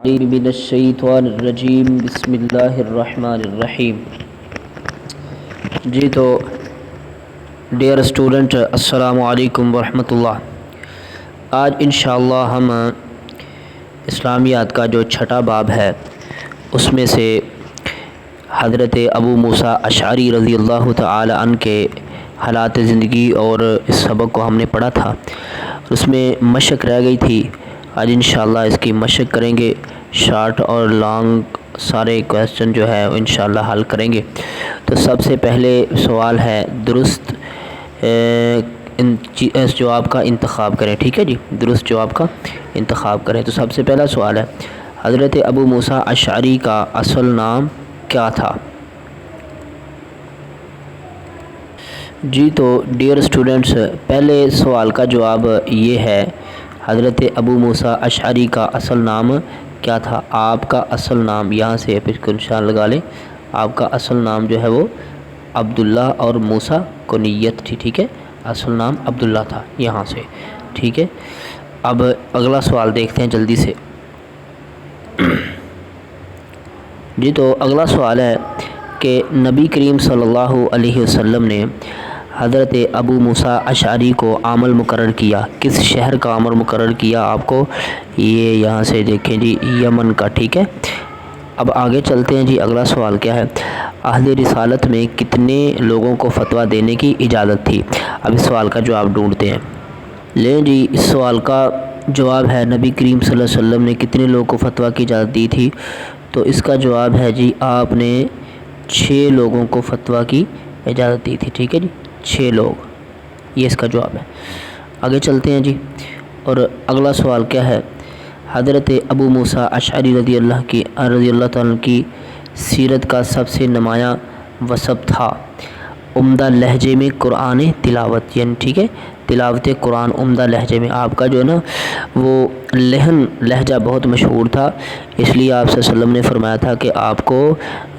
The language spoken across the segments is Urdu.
من الشیطان الرجیم بسم اللہ الرحمن الرحیم۔ جی تو ڈیئر اسٹوڈنٹ السلام علیکم ورحمۃ اللہ۔ آج انشاءاللہ ہم اسلامیات کا جو چھٹا باب ہے اس میں سے حضرت ابو موسیٰ اشعری رضی اللہ تعالی عنہ کے حالات زندگی اور اس سبق کو ہم نے پڑھا تھا، اس میں مشق رہ گئی تھی۔ آج انشاءاللہ اس کی مشق کریں گے، شارٹ اور لانگ سارے کویسچن جو ہے انشاءاللہ حل کریں گے۔ تو سب سے پہلے سوال ہے، درست جواب کا انتخاب کریں، ٹھیک ہے جی، درست جواب کا انتخاب کریں۔ تو سب سے پہلا سوال ہے، حضرت ابو موسیٰ اشعری کا اصل نام کیا تھا؟ جی تو ڈیئر اسٹوڈنٹس، پہلے سوال کا جواب یہ ہے، حضرت ابو موسیٰ اشعری کا اصل نام کیا تھا؟ آپ کا اصل نام یہاں سے پھر کو نشان لگا لیں، آپ کا اصل نام جو ہے وہ عبداللہ اور موسیٰ کنیت تھی، ٹھیک ہے، اصل نام عبداللہ تھا یہاں سے، ٹھیک ہے۔ اب اگلا سوال دیکھتے ہیں جلدی سے۔ جی تو اگلا سوال ہے کہ نبی کریم صلی اللہ علیہ وسلم نے حضرت ابو موسیٰ اشعری کو عامل مقرر کیا، کس شہر کا عامل مقرر کیا آپ کو؟ یہ یہاں سے دیکھیں جی، یمن کا، ٹھیک ہے۔ اب آگے چلتے ہیں جی، اگلا سوال کیا ہے، اہل رسالت میں کتنے لوگوں کو فتویٰ دینے کی اجازت تھی؟ اب اس سوال کا جواب ڈھونڈتے ہیں۔ لیں جی، اس سوال کا جواب ہے نبی کریم صلی اللہ علیہ وسلم نے کتنے لوگوں کو فتویٰ کی اجازت دی تھی؟ تو اس کا جواب ہے جی، آپ نے 6 لوگوں کو فتویٰ کی اجازت دی تھی، ٹھیک ہے جی، 6 لوگ، یہ اس کا جواب ہے۔ آگے چلتے ہیں جی، اور اگلا سوال کیا ہے، حضرت ابو موسیٰ اشعری رضی اللہ تعالیٰ کی سیرت کا سب سے نمایاں وصف تھا، عمدہ لہجے میں قرآن تلاوت، یعنی ٹھیک ہے، تلاوت قرآن عمدہ لہجے میں۔ آپ کا جو ہے نا وہ لہجہ بہت مشہور تھا، اس لیے آپ صلی اللہ علیہ وسلم نے فرمایا تھا کہ آپ کو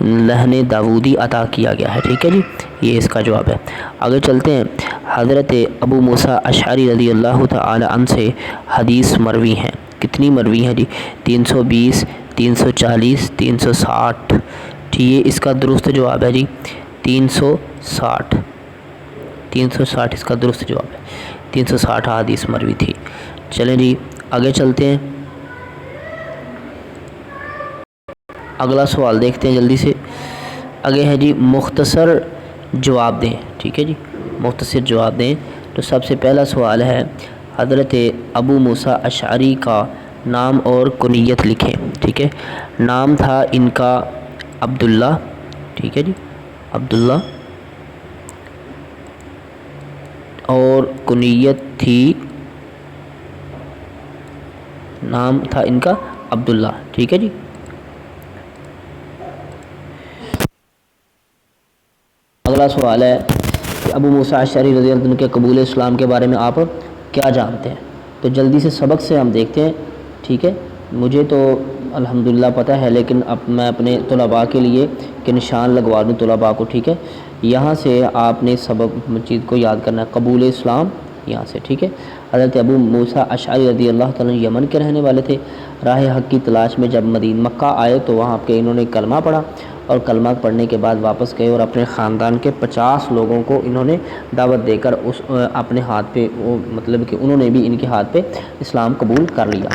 لحن داودی عطا کیا گیا ہے، ٹھیک ہے جی، یہ اس کا جواب ہے۔ آگے چلتے ہیں، حضرت ابو موسیٰ اشعری رضی اللہ تعالی عنہ سے حدیث مروی ہیں، کتنی مروی ہیں جی؟ 320، 340، 360، ٹھیک ہے، اس کا درست جواب ہے جی 360، 360 اس کا درست جواب ہے، 360 حدیث مروی تھی۔ چلیں جی آگے چلتے ہیں، اگلا سوال دیکھتے ہیں جلدی سے۔ آگے ہے جی، مختصر جواب دیں، ٹھیک ہے جی، مختصر جواب دیں۔ تو سب سے پہلا سوال ہے، حضرت ابو موسیٰ اشعری کا نام اور کنیت لکھیں، ٹھیک ہے۔ نام تھا ان کا عبداللہ، ٹھیک ہے جی، عبداللہ، اور کنیت تھی، نام تھا ان کا عبداللہ، ٹھیک ہے جی۔ اگلا سوال ہے کہ ابو موسیٰ اشعری رضی اللہ عنہ کے قبول اسلام کے بارے میں آپ کیا جانتے ہیں؟ تو جلدی سے سبق سے ہم دیکھتے ہیں، ٹھیک ہے۔ مجھے تو الحمدللہ پتہ ہے، لیکن اب میں اپنے طلباء کے لیے کہ نشان لگوا دوں طلباء کو، ٹھیک ہے۔ یہاں سے آپ نے سبق چیز کو یاد کرنا ہے، قبول اسلام یہاں سے، ٹھیک ہے۔ حضرت ابو موسیٰ اشعری رضی اللہ تعالیٰ یمن کے رہنے والے تھے، راہ حق کی تلاش میں جب مکہ آئے تو وہاں کے انہوں نے کلمہ پڑھا، اور کلمہ پڑھنے کے بعد واپس گئے اور اپنے خاندان کے 50 لوگوں کو انہوں نے دعوت دے کر اپنے ہاتھ پہ مطلب کہ انہوں نے بھی ان کے ہاتھ پہ اسلام قبول کر لیا۔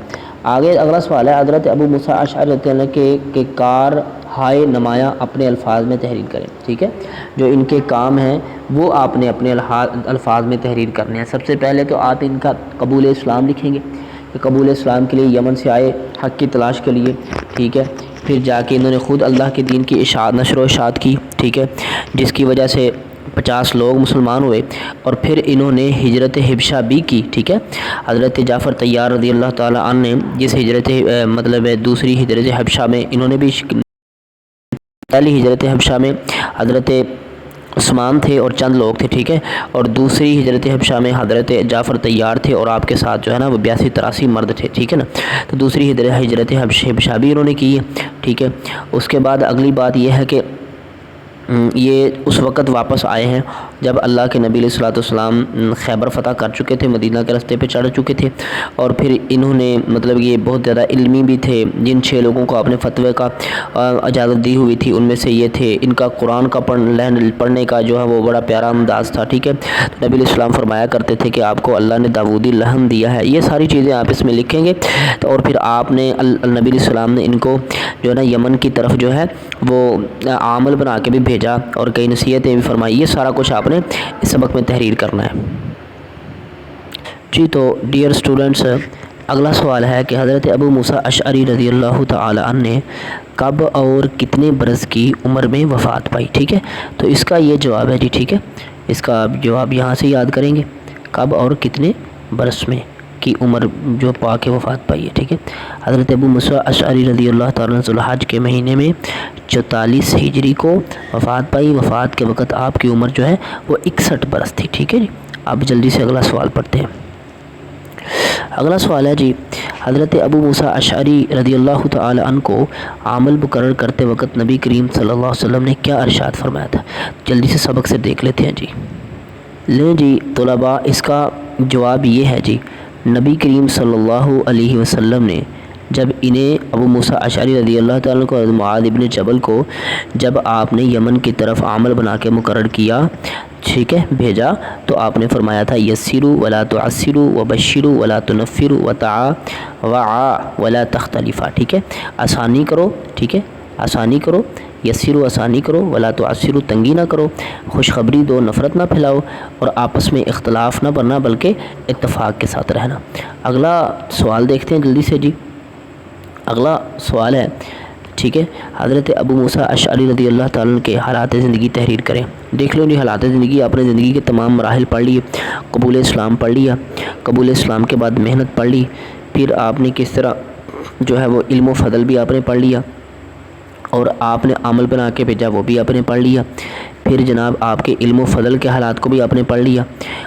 آگے اگلا سوال ہے، حضرت ابو موسیٰ اشعری رضی اللہ کے کار ہائے نمایاں اپنے الفاظ میں تحریر کریں، ٹھیک ہے۔ جو ان کے کام ہیں وہ آپ نے اپنے الفاظ میں تحریر کرنے ہیں۔ سب سے پہلے تو آپ ان کا قبول اسلام لکھیں گے کہ قبول اسلام کے لیے یمن سے آئے حق کی تلاش کے لیے، ٹھیک ہے۔ پھر جا کے انہوں نے خود اللہ کے دین کی نشر و اشاعت کی، ٹھیک ہے، جس کی وجہ سے 50 لوگ مسلمان ہوئے، اور پھر انہوں نے ہجرت حبشہ بھی کی، ٹھیک ہے۔ حضرت جعفر طیار رضی اللہ تعالیٰ عنہ نے جس ہجرت مطلب دوسری ہجرت حبشہ میں انہوں نے بھی، پہلی ہجرت حبشہ میں حضرت عثمان تھے اور چند لوگ تھے، ٹھیک ہے، اور دوسری ہجرت حبشہ میں حضرت جعفر طیار تھے اور آپ کے ساتھ جو ہے نا وہ 82-83 مرد تھے، ٹھیک ہے نا۔ تو دوسری ہجرت حبشہ بھی انہوں نے کی ہے، ٹھیک ہے۔ اس کے بعد اگلی بات یہ ہے کہ یہ اس وقت واپس آئے ہیں جب اللہ کے نبی علیہ السلام خیبر فتح کر چکے تھے، مدینہ کے راستے پہ چڑھ چکے تھے، اور پھر انہوں نے مطلب یہ بہت زیادہ علمی بھی تھے۔ جن 6 لوگوں کو آپ نے فتوے کا اجازت دی ہوئی تھی ان میں سے یہ تھے۔ ان کا قرآن کا پڑھنے کا جو ہے وہ بڑا پیارا انداز تھا، ٹھیک ہے۔ تو نبی علیہ السلام فرمایا کرتے تھے کہ آپ کو اللہ نے داودی لحن دیا ہے۔ یہ ساری چیزیں آپ اس میں لکھیں گے، اور پھر آپ نے نبی علیہ السلام نے ان کو جو ہے نا یمن کی طرف جو ہے وہ عامل بنا کے بھی بھیجا، اور کئی نصیحتیں بھی فرمائی۔ یہ سارا کچھ آپ نے اس سبق میں تحریر کرنا ہے جی۔ تو ڈیئر اسٹوڈنٹس، اگلا سوال ہے کہ حضرت ابو موسیٰ اشعری رضی اللہ تعالی عنہ نے کب اور کتنے برس کی عمر میں وفات پائی، ٹھیک ہے۔ تو اس کا یہ جواب ہے جی، ٹھیک ہے، اس کا جواب یہاں سے یاد کریں گے، کب اور کتنے برس میں کی عمر جو پا کے وفات پائی ہے، ٹھیک ہے۔ حضرت ابو موسیٰ اشعری رضی اللہ تعالیٰ عنہ ذو الحج کے مہینے میں 44 ہجری کو وفات پائی۔ وفات کے وقت آپ کی عمر جو ہے وہ 61 برس تھی، ٹھیک ہے جی۔ اب جلدی سے اگلا سوال پڑھتے ہیں۔ اگلا سوال ہے جی، حضرت ابو موسیٰ اشعری رضی اللہ تعالی عنہ کو عامل مقرر کرتے وقت نبی کریم صلی اللہ علیہ وسلم نے کیا ارشاد فرمایا تھا؟ جلدی سے سبق سے دیکھ لیتے ہیں جی۔ لیں جی طلباء، اس کا جواب یہ ہے جی، نبی کریم صلی اللہ علیہ وسلم نے جب انہیں ابو موسیٰ اشعری رضی اللہ تعالیٰ کو، معاذ ابن جبل کو جب آپ نے یمن کی طرف عامل بنا کے مقرر کیا، ٹھیک ہے، بھیجا، تو آپ نے فرمایا تھا یسروا ولا تعسروا وبشروا ولا تنفروا وتعاوعوا ولا تختلفا، ٹھیک ہے، آسانی کرو، ٹھیک ہے، آسانی کرو، یسروا آسانی کرو، ولا تعسروا تنگی نہ کرو، خوشخبری دو نفرت نہ پھیلاؤ، اور آپس میں اختلاف نہ کرنا بلکہ اتفاق کے ساتھ رہنا۔ اگلا سوال دیکھتے ہیں جلدی سے جی۔ اگلا سوال ہے، ٹھیک ہے، حضرت ابو موسیٰ اشعری رضی اللہ تعالیٰ عنہ کے حالات زندگی تحریر کریں۔ دیکھ لو جی حالات زندگی، آپ نے زندگی کے تمام مراحل پڑھ لیے، قبول اسلام پڑھ لیا، قبول اسلام کے بعد محنت پڑھ لی، پھر آپ نے کس طرح جو ہے وہ علم و فضل بھی آپ نے پڑھ لیا، اور آپ نے عمل بنا کے بھیجا وہ بھی آپ نے پڑھ لیا، پھر جناب آپ کے علم و فضل کے حالات کو بھی آپ نے پڑھ لیا،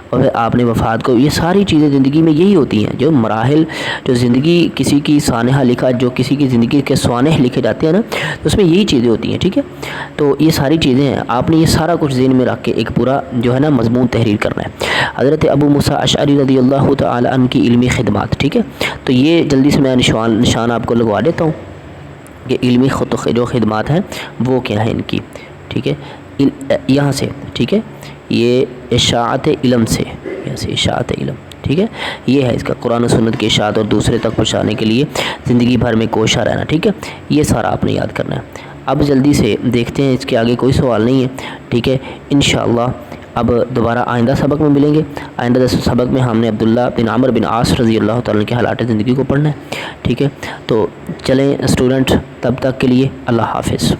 اور پھر آپ نے وفات کو۔ یہ ساری چیزیں زندگی میں یہی ہوتی ہیں، جو مراحل، جو زندگی کسی کی سانحہ لکھا، جو کسی کی زندگی کے سوانح لکھے جاتے ہیں نا، تو اس میں یہی چیزیں ہوتی ہیں، ٹھیک ہے۔ تو یہ ساری چیزیں ہیں، آپ نے یہ سارا کچھ ذہن میں رکھ کے ایک پورا جو ہے نا مضمون تحریر کرنا ہے۔ حضرت ابو موسیٰ اشعری رضی اللہ تعالی عنہ کی علمی خدمات، ٹھیک ہے۔ تو یہ جلدی سے میں نشان آپ کو لگوا دیتا ہوں کہ علمی جو خدمات ہیں وہ کیا ہیں ان کی، ٹھیک ہے، یہاں سے، ٹھیک ہے، یہ اشاعت علم سے، یہاں سے اشاعت علم، ٹھیک ہے، یہ ہے اس کا قرآن و سنت کی اشاعت اور دوسرے تک پہنچانے کے لیے زندگی بھر میں کوشاں رہنا، ٹھیک ہے، یہ سارا آپ نے یاد کرنا ہے۔ اب جلدی سے دیکھتے ہیں، اس کے آگے کوئی سوال نہیں ہے، ٹھیک ہے، انشاءاللہ اب دوبارہ آئندہ سبق میں ملیں گے۔ آئندہ سبق میں ہم نے عبداللہ بن عمر بن عاص رضی اللہ تعالیٰ کے حالات زندگی کو پڑھنا ہے، ٹھیک ہے۔ تو چلیں اسٹوڈنٹ، تب تک کے لیے اللہ حافظ۔